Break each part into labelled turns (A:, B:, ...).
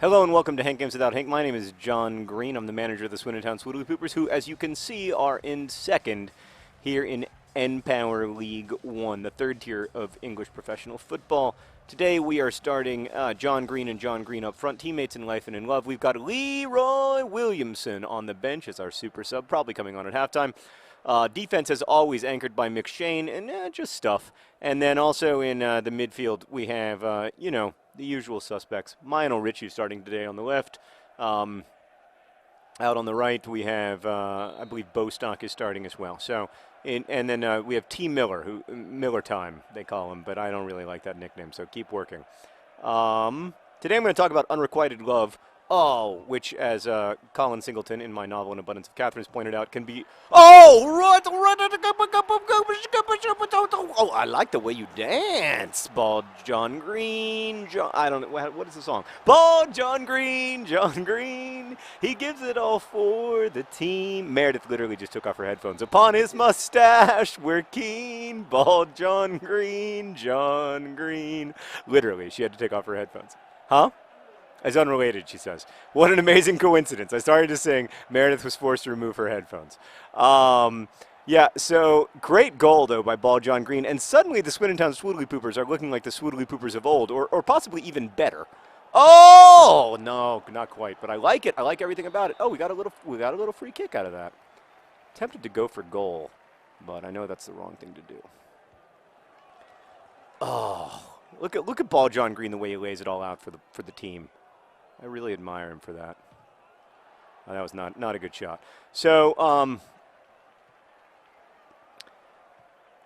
A: Hello and welcome to Hank Games Without Hank. My name is John Green. I'm the manager of the Swoodilypoopers, who, as you can see, are in second here in N-Power League 1, the third tier of English professional football. Today we are starting John Green and John Green up front, teammates in life and in love. We've got Leroy Williamson on the bench as our super sub, probably coming on at halftime. Defense as always anchored by McShane and just stuff. And then also in the midfield we have, the usual suspects. Lionel Richie starting today on the left. Out on the right we have, I believe Bostock is starting as well. So, and then we have T. Miller, who Miller Time they call him, but I don't really like that nickname, so keep working. Today I'm going to talk about Unrequited Love. Which, as Colin Singleton in my novel An Abundance of Catherine's pointed out, can be... Oh, I like the way you dance, Bald John Green. I don't know, what is the song? Bald John Green, John Green. He gives it all for the team. Meredith literally just took off her headphones. Upon his mustache, we're keen. Bald John Green, John Green. Literally, she had to take off her headphones. Huh? As unrelated, she says. What an amazing coincidence. I started to sing. Meredith was forced to remove her headphones. Yeah, so great goal, though, by Ball John Green. And suddenly the Swindon Swoodilypoopers are looking like the Swoodilypoopers of old, or possibly even better. Oh, no, not quite. But I like it. I like everything about it. Oh, we got a little free kick out of that. Tempted to go for goal, but I know that's the wrong thing to do. Oh, look at Ball John Green, the way he lays it all out for the team. I really admire him for that. Oh, that was not a good shot. So,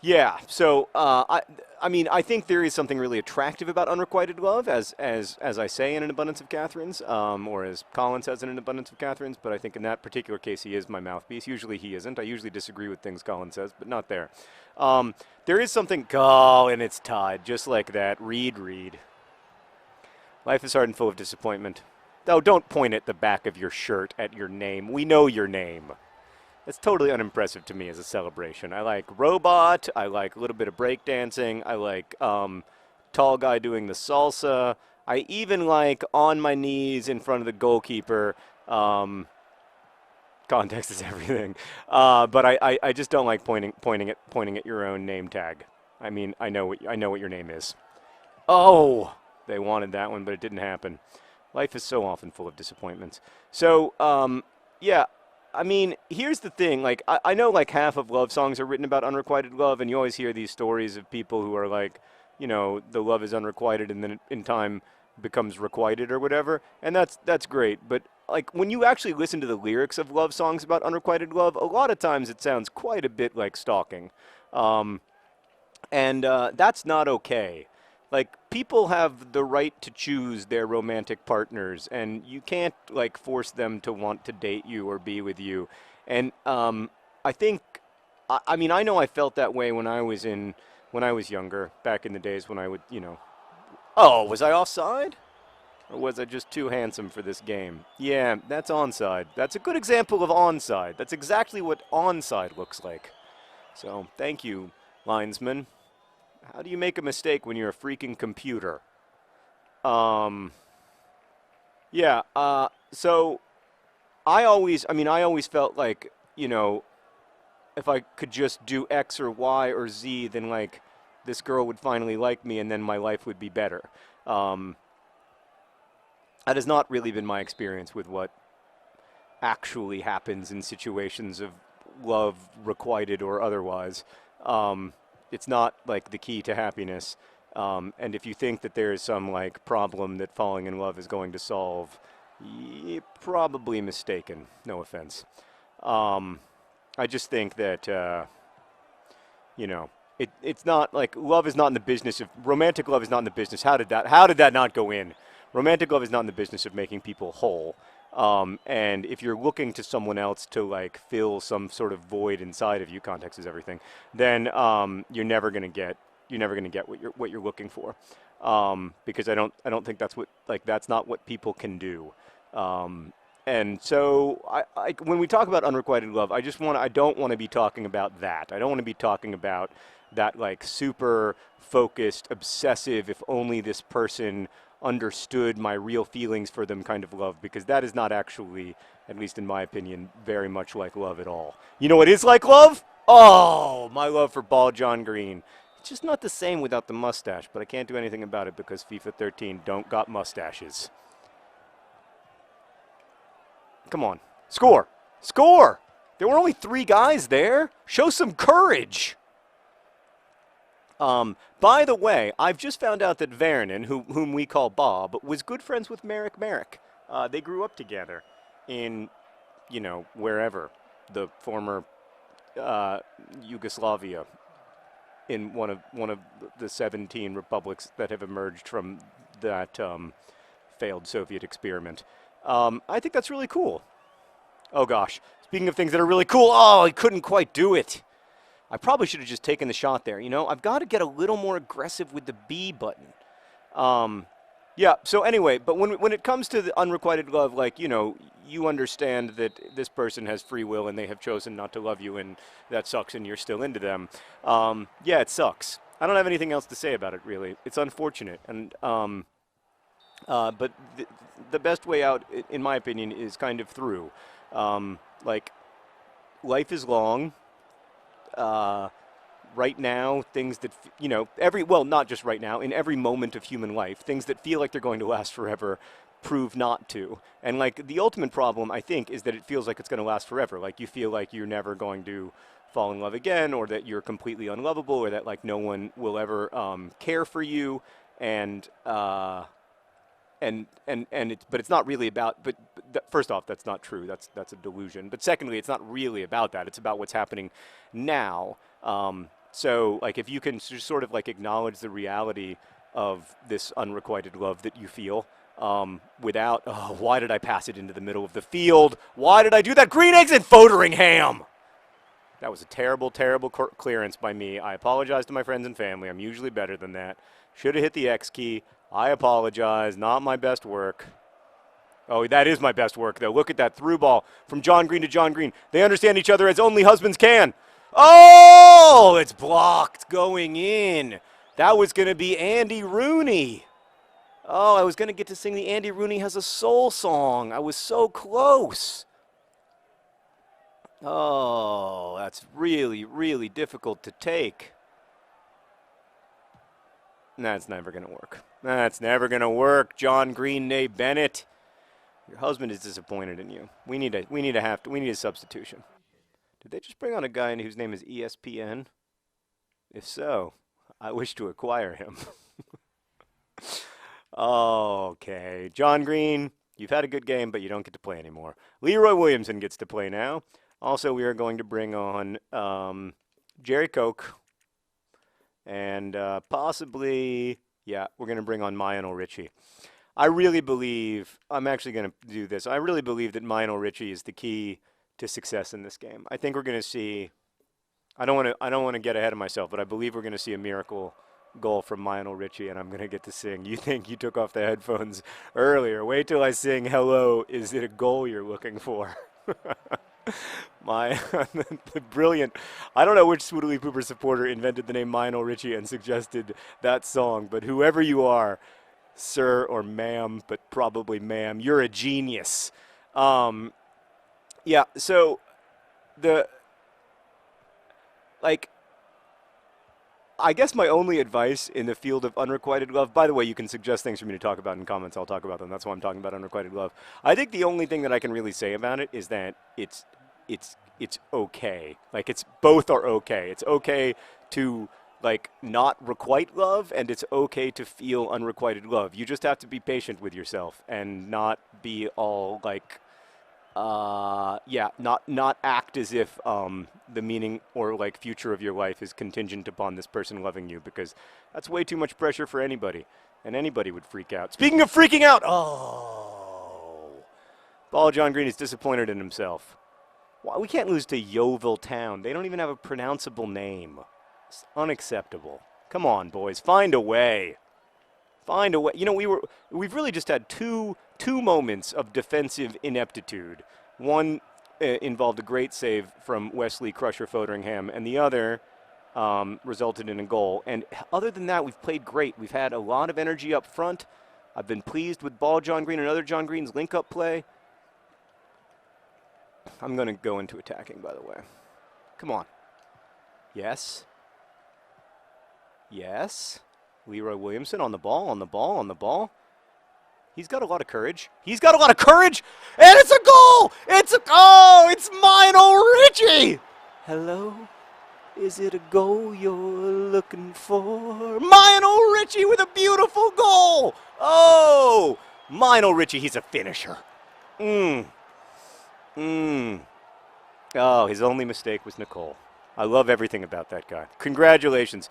A: yeah. So, I mean, I think there is something really attractive about Unrequited Love, as I say in An Abundance of Catherine's, or as Colin says in An Abundance of Catherine's. But I think in that particular case, he is my mouthpiece. Usually, he isn't. I usually disagree with things Colin says, but not there. There is something. Oh, and it's tied, just like that. Read. Life is hard and full of disappointment. Oh, don't point at the back of your shirt at your name. We know your name. That's totally unimpressive to me as a celebration. I like Robot. I like a little bit of breakdancing. I like tall guy doing the salsa. I even like on my knees in front of the goalkeeper. Context is everything. But I just don't like pointing at your own name tag. I mean, I know what your name is. Oh. They wanted that one, but it didn't happen. Life is so often full of disappointments. So, yeah, I mean, here's the thing. Like, I know like half of love songs are written about unrequited love, and you always hear these stories of people who are like, the love is unrequited, and then in time becomes requited or whatever, and that's great. But like when you actually listen to the lyrics of love songs about unrequited love, a lot of times it sounds quite a bit like stalking, and that's not okay. Like, people have the right to choose their romantic partners, and you can't, like, force them to want to date you or be with you. And I think, I mean, I know I felt that way when I was younger, back in the days when I would, Oh, was I offside? Or was I just too handsome for this game? Yeah, that's onside. That's a good example of onside. That's exactly what onside looks like. So, thank you, linesman. How do you make a mistake when you're a freaking computer? Yeah, so I always felt like, if I could just do X or Y or Z, then, like, this girl would finally like me and then my life would be better. That has not really been my experience with what actually happens in situations of love, requited or otherwise. It's not, like, the key to happiness. And if you think that there is some, like, problem that falling in love is going to solve, you're probably mistaken. No offense. I just think that, it's not, like, love is not in the business of, romantic love is not in the business. How did that not go in? Romantic love is not in the business of making people whole. And if you're looking to someone else to, like, fill some sort of void inside of you, context is everything, then you're never gonna get what you're looking for, because I don't think that's not what people can do. And so when we talk about unrequited love, I don't want to be talking about that. I don't want to be talking about that, like, super focused, obsessive, if only this person understood my real feelings for them kind of love, because that is not actually, at least in my opinion, very much like love at all. You know what is like love? Oh, my love for Ball John Green. It's just not the same without the mustache, but I can't do anything about it because FIFA 13 don't got mustaches. Come on. Score! Score! There were only 3 guys there. Show some courage! By the way, I've just found out that Vernon, whom we call Bob, was good friends with Merrick. They grew up together in, you know, wherever, the former Yugoslavia, in one of the 17 republics that have emerged from that failed Soviet experiment. I think that's really cool. Oh gosh, speaking of things that are really cool, oh, I couldn't quite do it. I probably should have just taken the shot there. You know, I've got to get a little more aggressive with the B button. Yeah, so anyway, but when it comes to the unrequited love, like, you know, you understand that this person has free will and they have chosen not to love you, and that sucks and you're still into them. Yeah, it sucks. I don't have anything else to say about it, really. It's unfortunate. And but the best way out, in my opinion, is kind of through. Like, life is long. Right now, things that, you know, well, not just right now, in every moment of human life, things that feel like they're going to last forever prove not to. And, like, the ultimate problem, I think, is that it feels like it's going to last forever. Like, you feel like you're never going to fall in love again, or that you're completely unlovable, or that, like, no one will ever care for you. And it's not really about, first off, that's not true. That's a delusion. But secondly, it's not really about that. It's about what's happening now. So, like, if you can just sort of, like, acknowledge the reality of this unrequited love that you feel, without, oh, why did I pass it into the middle of the field? Why did I do that? Green eggs and Foderingham! That was a terrible, terrible clearance by me. I apologize to my friends and family. I'm usually better than that. Should have hit the X key. I apologize. Not my best work. Oh, that is my best work, though. Look at that through ball from John Green to John Green. They understand each other as only husbands can. Oh, it's blocked going in. That was going to be Andy Rooney. Oh, I was going to get to sing the Andy Rooney Has a Soul song. I was so close. Oh, that's really, really difficult to take. That's never going to work. That's never going to work, John Green, nay Bennett. Your husband is disappointed in you. We need a substitution. Did they just bring on a guy whose name is ESPN? If so, I wish to acquire him. Okay, John Green, you've had a good game, but you don't get to play anymore. Leroy Williamson gets to play now. Also, we are going to bring on Jerry Koch. And possibly, yeah, we're going to bring on Lionel Richie. I really believe, I'm actually going to do this, I really believe that Lionel Richie is the key to success in this game. I think we're going to see, I don't want to get ahead of myself, but I believe we're going to see a miracle goal from Lionel Richie, and I'm going to get to sing. You think you took off the headphones earlier. Wait till I sing Hello, Is It a Goal You're Looking For? The brilliant, I don't know which Swoodilypooper supporter invented the name Lionel Richie and suggested that song, but whoever you are, sir or ma'am, but probably ma'am, you're a genius. Yeah, so I guess my only advice in the field of unrequited love, by the way, you can suggest things for me to talk about in comments, I'll talk about them, that's why I'm talking about unrequited love. I think the only thing that I can really say about it is that it's okay. Like, both are okay. It's okay to, like, not requite love, and it's okay to feel unrequited love. You just have to be patient with yourself and not be all, like, yeah, not act as if the meaning or, like, future of your life is contingent upon this person loving you, because that's way too much pressure for anybody, and anybody would freak out. Speaking of freaking out, oh, Ball John Green is disappointed in himself. Well, we can't lose to Yeovil Town. They don't even have a pronounceable name. It's unacceptable. Come on, boys, find a way. Find a way. You know, we've really just had two moments of defensive ineptitude. One involved a great save from Wesley Crusher Foderingham, and the other resulted in a goal. And other than that, we've played great. We've had a lot of energy up front. I've been pleased with ball John Green. Another John Green's link-up play. I'm going to go into attacking, by the way. Come on. Yes. Yes. Leroy Williamson on the ball, on the ball, on the ball. He's got a lot of courage. He's got a lot of courage, and it's a goal! It's Lionel Richie! Hello? Is it a goal you're looking for? Lionel Richie with a beautiful goal! Oh! Lionel Richie, he's a finisher. Oh, his only mistake was Nicole. I love everything about that guy. Congratulations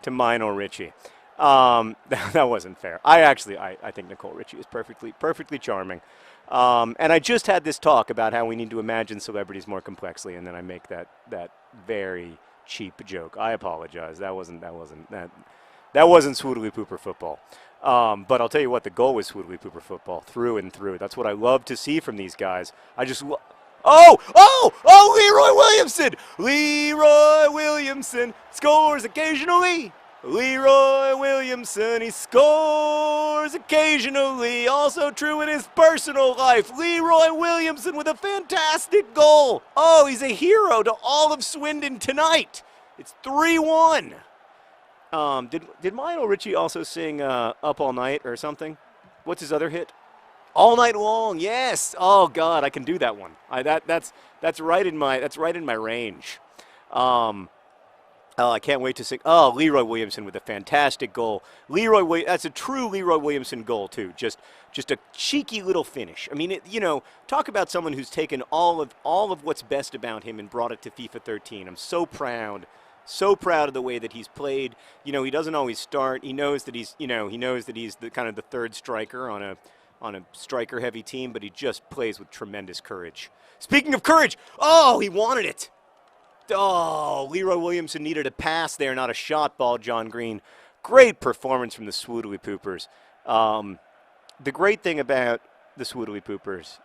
A: to Lionel Richie. That wasn't fair. I think Nicole Richie is perfectly charming. And I just had this talk about how we need to imagine celebrities more complexly, and then I make that very cheap joke. I apologize. That wasn't Swoodilypooper football. But I'll tell you what, the goal was Swoodilypooper football through and through. That's what I love to see from these guys. Leroy Williamson! Leroy Williamson scores occasionally. Leroy Williamson, he scores occasionally. Also true in his personal life. Leroy Williamson with a fantastic goal. Oh, he's a hero to all of Swindon tonight. It's 3-1. Did Lionel Richie also sing Up All Night or something? What's his other hit? All Night Long, yes. Oh God, I can do that one. That's right in my range. I can't wait to see. Oh, Leroy Williamson with a fantastic goal. That's a true Leroy Williamson goal too. Just a cheeky little finish. I mean, talk about someone who's taken all of what's best about him and brought it to FIFA 13. I'm so proud of the way that he's played. He doesn't always start. He knows that he's the kind of the third striker on a striker-heavy team, but he just plays with tremendous courage. Speaking of courage, oh, he wanted it. Oh, Leroy Williamson needed a pass there, not a shot ball, John Green. Great performance from the Swoodilypoopers. The great thing about the Swoodilypoopers,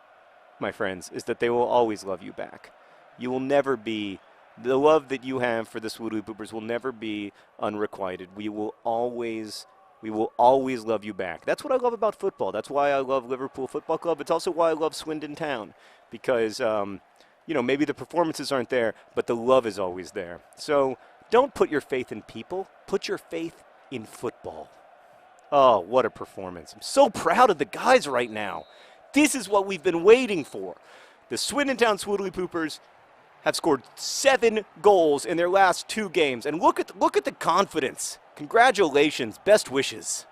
A: my friends, is that they will always love you back. You will never be, the love that you have for the Swoodilypoopers will never be unrequited. We will always love you back. That's what I love about football. That's why I love Liverpool Football Club. It's also why I love Swindon Town, because maybe the performances aren't there, but the love is always there. So don't put your faith in people. Put your faith in football. Oh, what a performance. I'm so proud of the guys right now. This is what we've been waiting for. The Swindon Town Swoodilypoopers have scored 7 goals in their last 2 games. And look at the confidence. Congratulations. Best wishes.